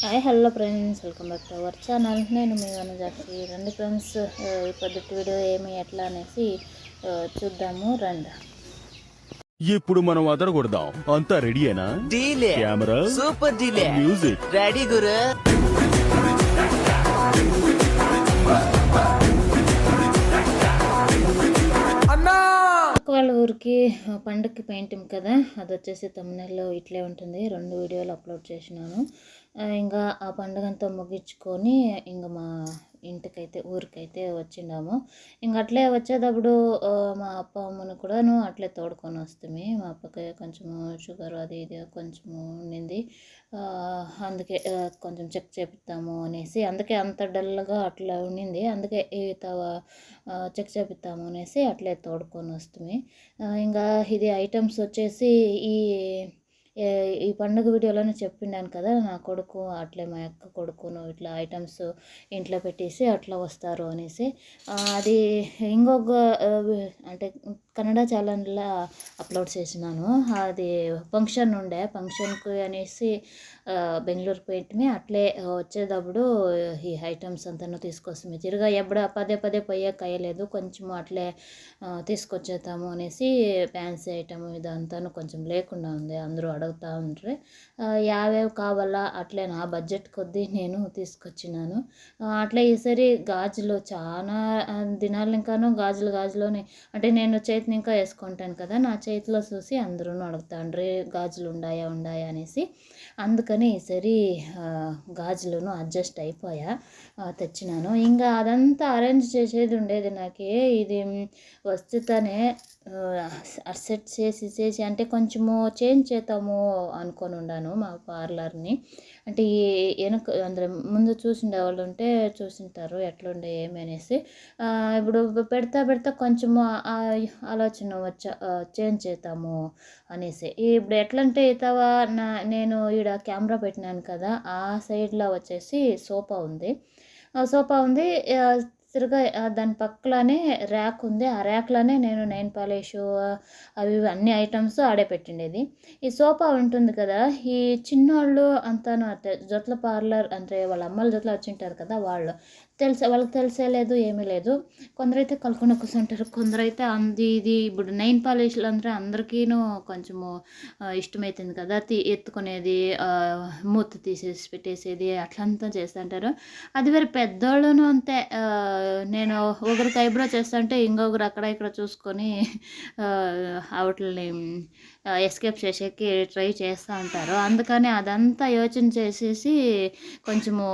Hi hello friends, welcome back to our channel. నేను మీ వనజాక్షి. రండి friends, ఈ పొద్దుటి వీడియో ఏమి ఎట్లా అనేసి చూద్దాము రండి. ఇప్పుడు మనం అదరగొడదాం. అంతా రెడీయేనా? Delay camera super delay music ready గురు. అక్క వాళ్ళ ఊరికి పండుగకి పెయింటింగ్ కదా, అది వచ్చేసి తమిళనాడులో ఇట్లే ఉంటుంది. 2 వీడియోలు అప్లోడ్ చేసినాను. ఇంకా ఆ పండుగ అంతా ముగించుకొని ఇంకా మా ఇంటికైతే ఊరికైతే వచ్చిండాము. ఇంక అట్లే వచ్చేటప్పుడు మా అప్ప అమ్మను కూడాను అట్లే తోడుకొని వస్తుంది. మా అప్పకి కొంచెము షుగర్ అది ఇది కొంచెము ఉండింది. అందుకే కొంచెం చెక్ చేపిస్తాము అనేసి, అందుకే అంత డల్గా అట్లా ఉండింది. అందుకే చెక్ చేపిస్తాము అనేసి అట్లే తోడుకొని వస్తుంది. ఇంకా ఇది ఐటమ్స్ వచ్చేసి ఈ ఈ పండుగ వీడియోలోనే చెప్పిండాను కదా, నా కొడుకు అట్లే మా అక్క కొడుకును ఇట్లా ఐటమ్స్ ఇంట్లో పెట్టేసి అట్లా వస్తారు అనేసి. అది ఇంకొక అంటే కన్నడ ఛానల్లో అప్లోడ్ చేసినాను. అది ఫంక్షన్ ఉండే, ఫంక్షన్కి అనేసి బెంగళూరు పోయింటిమి. అట్లే వచ్చేటప్పుడు ఈ ఐటమ్స్ అంతా తీసుకొస్తాము. తిరుగా ఎప్పుడు పదే పదే పోయేకి అయ్యలేదు, కొంచెము అట్లే తీసుకొచ్చేద్దాము అనేసి. ఫ్యాన్సీ ఐటమ్ ఇదంతా కొంచెం లేకుండా ఉంది, అందరూ అడుగుతూ ఉంటారు. యావేవి కావాలా అట్లే నా బడ్జెట్ కొద్దీ నేను తీసుకొచ్చినాను. అట్లే ఈసారి గాజులు చాలా దినాలు ఇంకాను గాజులోనే, అంటే నేను చేతిని ఇంకా వేసుకుంటాను కదా, నా చేతిలో చూసి అందరూ అడుగుతాండ్రి గాజులు ఉండాయా అనేసి. అందుకని ఈసారి గాజులను అడ్జస్ట్ అయిపోయా, తెచ్చినాను. ఇంకా అదంతా అరేంజ్ చేసేది ఉండేది నాకే. ఇది వస్తుతనే సెట్ చేసి అంటే కొంచెము చేంజ్ చేద్దాము అనుకొని ఉన్నాను మా పార్లర్ని. అంటే ఈ వెనక అందరూ ముందు చూసిండే వాళ్ళు ఉంటే చూసింటారు ఎట్లుండే ఏమి అనేసి. ఇప్పుడు పెడతా కొంచెము ఆలోచన వచ్చా చేంజ్ చేద్దాము అనేసి. ఇప్పుడు ఎట్లంటే ఇతవా నేను ఈడ కెమెరా పెట్టినాను కదా, ఆ సైడ్లో వచ్చేసి సోఫా ఉంది. తిరగా దాని పక్కలోనే ర్యాక్ ఉంది. ఆ ర్యాక్లోనే నేను నెయిల్ పాలిష్ అవి అన్ని ఐటమ్స్ ఆడే పెట్టిండేది. ఈ సోఫా ఉంటుంది కదా, ఈ చిన్నోళ్ళు అంతాను జొట్ల పార్లర్ అంటే వాళ్ళ అమ్మల జొట్ల వచ్చింటారు కదా, వాళ్ళకి తెలిసేలేదు ఏమీ లేదు. కొందరైతే కలుకొని కూర్చుంటారు, కొందరైతే ఇది ఇప్పుడు నెయిల్ పాలిష్లు అంటే అందరికీను కొంచెము ఇష్టమవుతుంది కదా, ఎత్తుకునేది మూత తీసేసి పెట్టేసేది అట్లంతా చేస్తుంటారు. అది వేరే పెద్దోళ్ళను అంతే. నేను ఒకరికి ఐబ్రో చేస్తుంటే ఇంకొకరు అక్కడ ఇక్కడ చూసుకొని వాటిని ఎస్కేప్ చేసేకి ట్రై చేస్తూ ఉంటారు. అందుకని అదంతా యోచన చేసేసి కొంచెము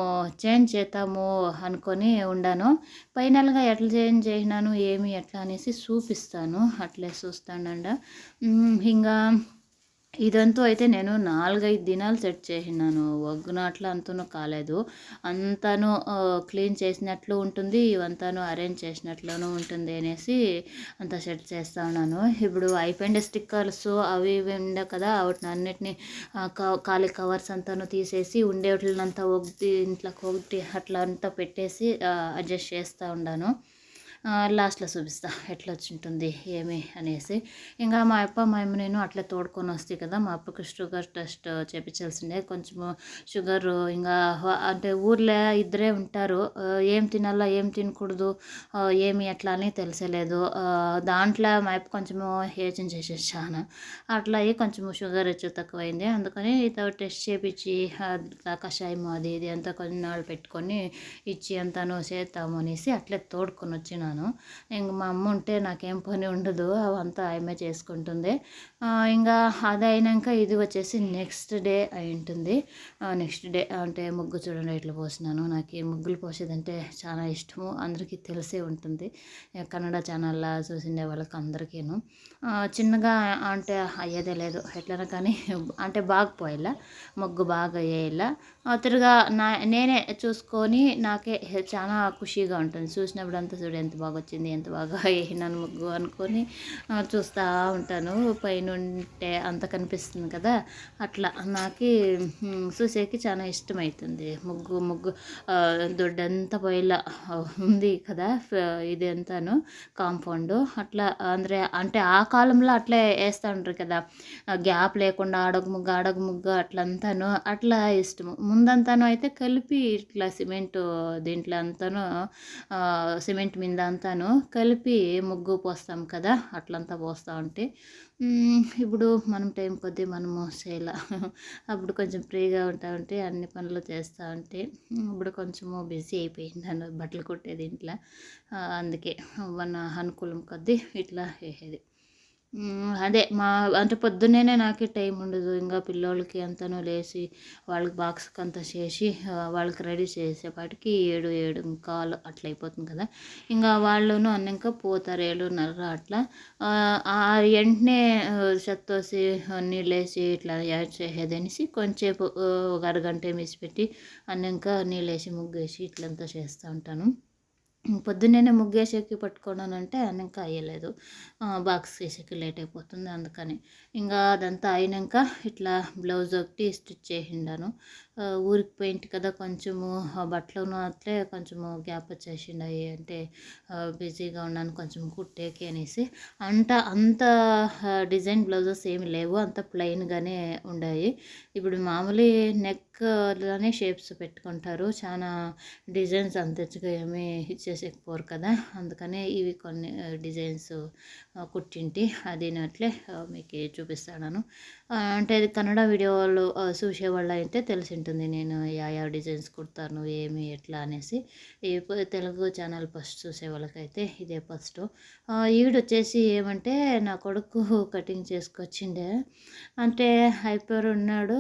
చేంజ్ చేద్దాము అనుకొని ఉండాను. ఫైనల్గా ఎట్లా చేంజ్ చేసినాను ఏమి ఎట్లా అనేసి చూపిస్తాను. అట్లే చూస్తానండ. ఇంకా ఇదంతా అయితే నేను 4-5 దినాలు సెట్ చేసినాను. ఒగ్గునట్లు అంతను కాలేదు, అంతాను క్లీన్ చేసినట్లు ఉంటుంది, ఇవంతాను అరేంజ్ చేసినట్లును ఉంటుంది అనేసి అంతా సెట్ చేస్తూ ఉన్నాను. ఇప్పుడు అయిపోయిండే స్టిక్కర్స్ అవి ఇవి ఉండే కదా, వాటిని అన్నిటినీ ఖాళీ కవర్స్ అంతాను తీసేసి ఉండేవాటినంతా ఇంట్లోకి ఒకటి అట్లా అంతా పెట్టేసి అడ్జస్ట్ చేస్తూ ఉన్నాను. లాస్ట్లో చూపిస్తా ఎట్లా వచ్చింటుంది ఏమి అనేసి. ఇంకా మా అప్ప మా అమ్మ నేను అట్లా తోడుకొని వస్తాయి కదా, మా అప్పకి షుగర్ టెస్ట్ చేయించాల్సిందే. కొంచెము షుగరు ఇంకా అంటే ఊర్లో ఇద్దరే ఉంటారు, ఏం తినాలా ఏం తినకూడదు ఏమి ఎట్లా అని తెలిసలేదు. దాంట్లో మా అప్ప కొంచెము యోచన చేసేసాను. అట్లా అయ్యి కొంచెము షుగర్ వచ్చి తక్కువైంది. అందుకని టెస్ట్ చేయించి కషాయం అది ఇది అంతా కొన్ని నాళ్ళు పెట్టుకొని ఇచ్చి అంతాను చేద్దాము అనేసి అట్లే తోడుకొని వచ్చినాను. ఇంక మా అమ్మ ఉంటే నాకేం పని ఉండదు, అవంతా ఆమె చేసుకుంటుంది. ఇంకా అది అయినాక ఇది వచ్చేసి నెక్స్ట్ డే అయి ఉంటుంది. నెక్స్ట్ డే అంటే ముగ్గు చూడండి ఇట్లా పోసినాను. నాకు ఈ ముగ్గులు పోసేదంటే చాలా ఇష్టము, అందరికీ తెలిసే ఉంటుంది. కన్నడ ఛానల్లో చూసిండే వాళ్ళకి అందరికీను. చిన్నగా అంటే అయ్యేదే లేదు, ఎట్లైనా కానీ అంటే బాగా పోయేలా ముగ్గు బాగా వేయాల. తిరుగా నేనే చూసుకొని నాకే చాలా ఖుషిగా ఉంటుంది. చూసినప్పుడు అంతా చూడు ఎంత బాగా వచ్చింది, ఎంత బాగా వేసినాను ముగ్గు అనుకొని చూస్తూ ఉంటాను. పైనుంటే అంత కనిపిస్తుంది కదా, అట్లా నాకు చూసేకి చాలా ఇష్టమవుతుంది. ముగ్గు దొడ్డంతా పోయేలా ఉంది కదా ఇది అంతాను కాంపౌండ్. అట్లా అంటే ఆ కాలంలో అట్లే వేస్తూ ఉంటారు కదా, గ్యాప్ లేకుండా ఆడొక ముగ్గు అట్లంతాను, అట్లా ఇష్టము. ముందంతాను అయితే కలిపి ఇట్లా దీంట్లో అంతాను సిమెంట్ మీద అంతాను కలిపి ముగ్గు పోస్తాం కదా, అట్లంతా పోస్తూ ఉంటే ఇప్పుడు మనం టైం కొద్దీ మనము చేయాల. అప్పుడు కొంచెం ఫ్రీగా ఉంటే అన్ని పనులు చేస్తూ ఉంటే, ఇప్పుడు కొంచెము బిజీ అయిపోయింది బట్టలు కుట్టేది ఇంట్లో. అందుకే మన అనుకూలం కొద్దీ ఇట్లా వేసేది. అదే అంటే పొద్దున్నే నాకు టైం ఉండదు. ఇంకా పిల్లోళ్ళకి అంతను లేచి వాళ్ళకి బాక్స్కి అంతా చేసి వాళ్ళకి రెడీ చేసేపాటికి 7:15 అట్లా అయిపోతుంది కదా. ఇంకా వాళ్ళను అన్నాక పోతారు 7:30 అట్లా. వెంటనే చెత్తోసి నీళ్ళేసి ఇట్లా యాడ్ చేసేదనేసి కొంచెంసేపు ఒక అరగంట మిసిపెట్టి అన్నాక నీళ్ళేసి ముగ్గేసి ఇట్లంతా చేస్తూ ఉంటాను. పొద్దున్నే ముగ్గేసేకి పట్టుకున్నానంటే అన్నాక అయ్యలేదు, బాక్స్ వేసేకి లేట్ అయిపోతుంది. అందుకని ఇంకా అదంతా అయినాక ఇట్లా బ్లౌజ్ ఒకటి స్టిచ్ చేసిండాను. ఊరికి పోయింటి కదా, కొంచెము బట్టలు అట్లే కొంచెము గ్యాప్ వచ్చేసిండాయి. అంటే బిజీగా ఉన్నాను కొంచెం కుట్టేకి అనేసి. అంత డిజైన్ బ్లౌజెస్ ఏమి లేవు, అంత ప్లెయిన్గానే ఉన్నాయి. ఇప్పుడు మామూలు నెక్లోనే షేప్స్ పెట్టుకుంటారు, చాలా డిజైన్స్ అంతగా ఏమి ఇచ్చేసేకపోరు కదా. అందుకనే ఇవి కొన్ని డిజైన్స్ కుట్టింటి, అది అట్లే మీకు చూపిస్తాను. అంటే అది కన్నడ వీడియోలు చూసేవాళ్ళు అయితే తెలిసి ఉంటుంది నేను యా డిజైన్స్ కుడతాను ఏమి ఎట్లా అనేసి. తెలుగు ఛానల్ ఫస్ట్ చూసే వాళ్ళకైతే ఇదే ఫస్ట్. ఈడొచ్చేసి ఏమంటే నా కొడుకు కటింగ్ చేసుకొచ్చిండే, అంటే హైపర్ ఉన్నాడు,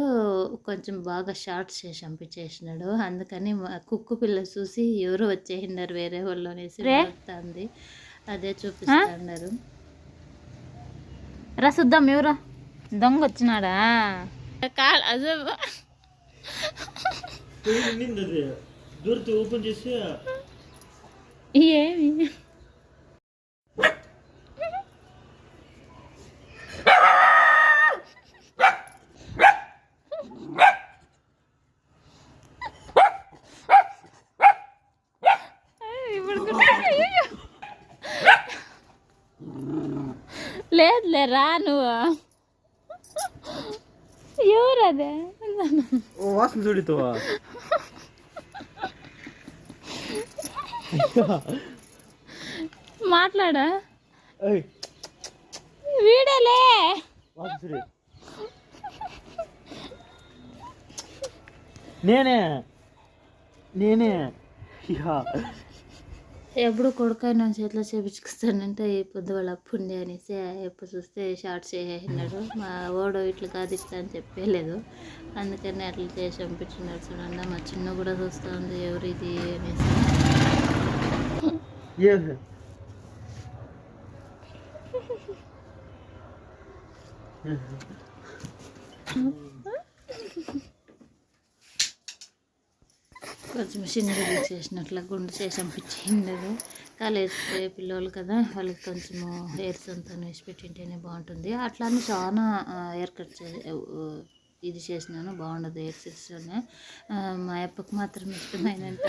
కొంచెం బాగా షార్ట్స్ చేసి పంపించేసినాడు. అందుకని మా కుక్కు పిల్ల చూసి ఎవరు వచ్చేసినారు వేరే వాళ్ళు అనేసి చెప్తాంది. అదే చూపిస్తున్నారు. రా చూద్దాం, ఎవరా దొంగ వచ్చినాడా? ఓపెన్ చేసి ఏమి లేదులే రా నువ్వు, ఎవరదే వాసన చూడితోవా? మాట్లాడా వీడలే వాసన చూడి. నేనే ఎప్పుడు కొడుకాయ నా చేతిలో చేపించుకొస్తానంటే ఈ పొద్దు వాళ్ళ అప్పుండే అనేసి ఎప్పుడు చూస్తే షార్ట్స్ చేసేసినాడు. మా ఓడు ఇట్లా కాదు ఇట్లా అని చెప్పలేదు, అందుకని అట్లా చేసి పంపించినాడు. చూడండి మా చిన్న కూడా చూస్తూ ఉంది ఎవరు ఇది అనేసి. కొంచెం చిన్నగా చేసినట్లా గుండు చేసి పంపించిండదు. కాలేజ్ పిల్లలు కదా, వాళ్ళకి కొంచెము హెయిర్స్ అంతా వేసి పెట్టింటేనే బాగుంటుంది. అట్లా అని చాలా హెయిర్ కట్ ఇది చేసినాను, బాగుండదు హెయిర్ చేస్తేనే. మా అప్పకు మాత్రం ఇష్టమైనంత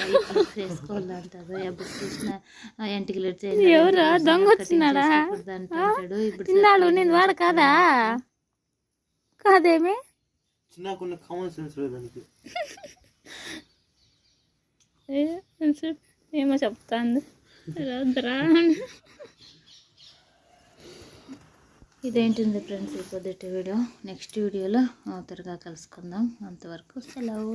చేసుకోవాలంటారు. ఎప్పుడు చూసిన ఇంటికి అంటాడు. ఇప్పుడు వాడు కాదా కాదేమి చిన్న కామన్ సెన్స్ లేదానికి ఏమో చెప్తాంది. ఇదేంటింది ఫ్రెండ్స్ ఈ పొద్దుటి వీడియో. నెక్స్ట్ వీడియోలో త్వరగా కలుసుకుందాం. అంతవరకు సెలవు.